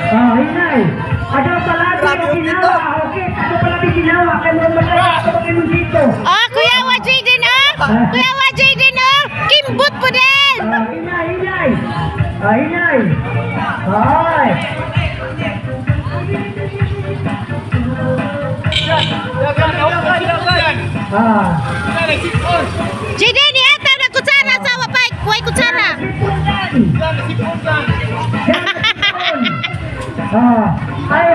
Oh, hinay. Ada palagi yung ginawa. Okay, ano palagi ginawa? Kaya mo mataya ako kayo dito. Ah, Kuya Wajay din ah! Kuya Wajay din ah! Kimbot po din! Hinay, hinay. Hinay. Hoy. Jadi ni ata na kutsara sa wapay. Kuway kutsara. Ay,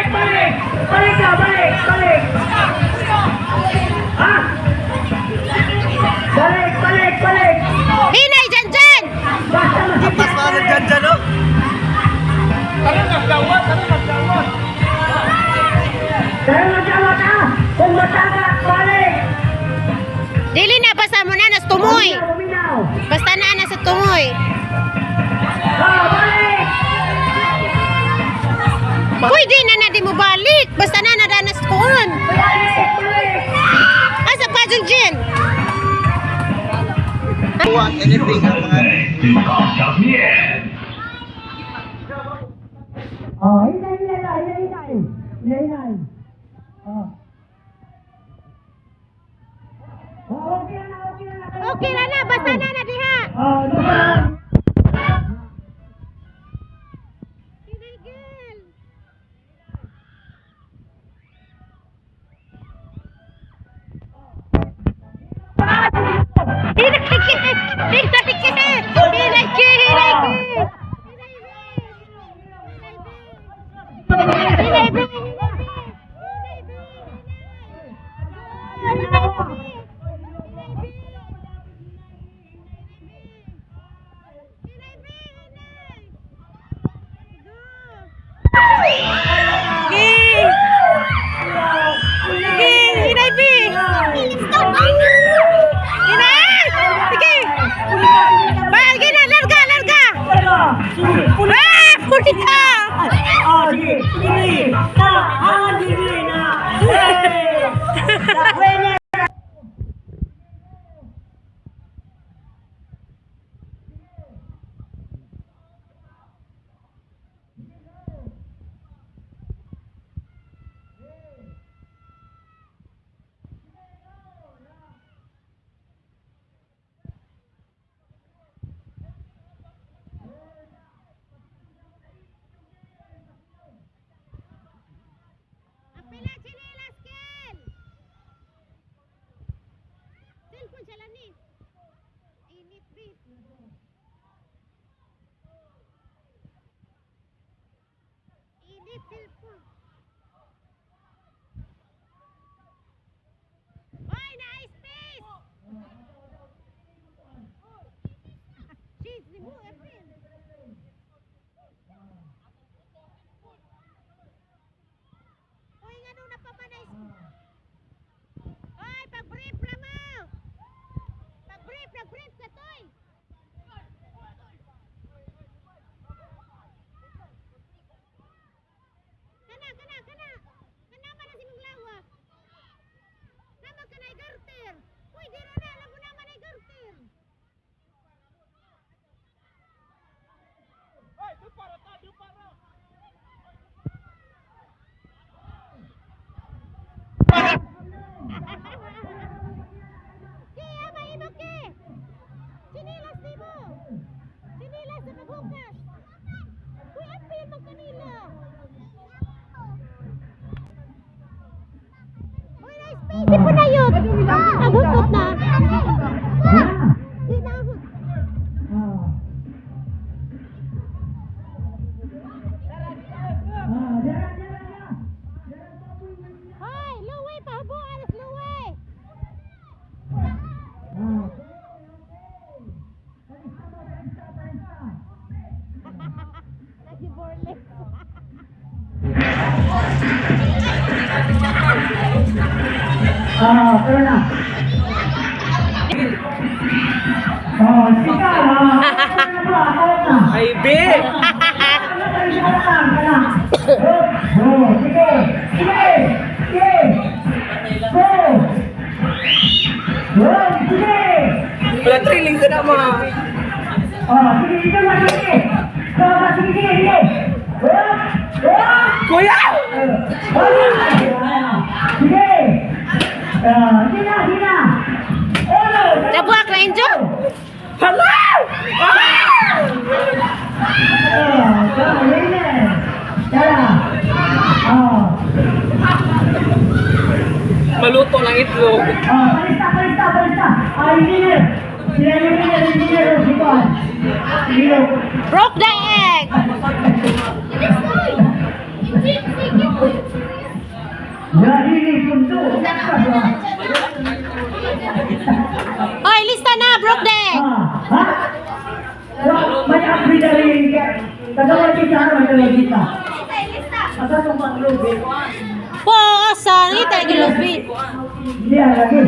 balik. Balik ka, balik. Ha? Balik. Hinay dyan! Basta Pas banget janjan no? Tayo magawat ha! Kung matagak, balik! Dili na basta mo na nas tumoy. Uminaw! Basta na sa tumoy. Balik! Pwede na di mo balik. Basta na danas kuon. Balik! Asa pa dyan dyan? Want anything ang mga Hinay. Okay na, basta na diha. Hinay girl. Isip mo na yun. Nagutot na. Hoy, luwi pa. Habo, alas luwi. Nag-borless. Pero na. Sika. Ay, be! Wala trailing ka na, ma. Sige. Kuya! Sige! Sige na! Nabuhak na Enjo. Hello! Maluto ng itlog. Palista! Engineer! Sila engineer, Broke the egg. Hoy, lista na. Broke the egg. May upgrade na rin. Tagawag kita kita. Asal tumpang lubi. Po, sorry. Tayo gilubit. Hindi lagi.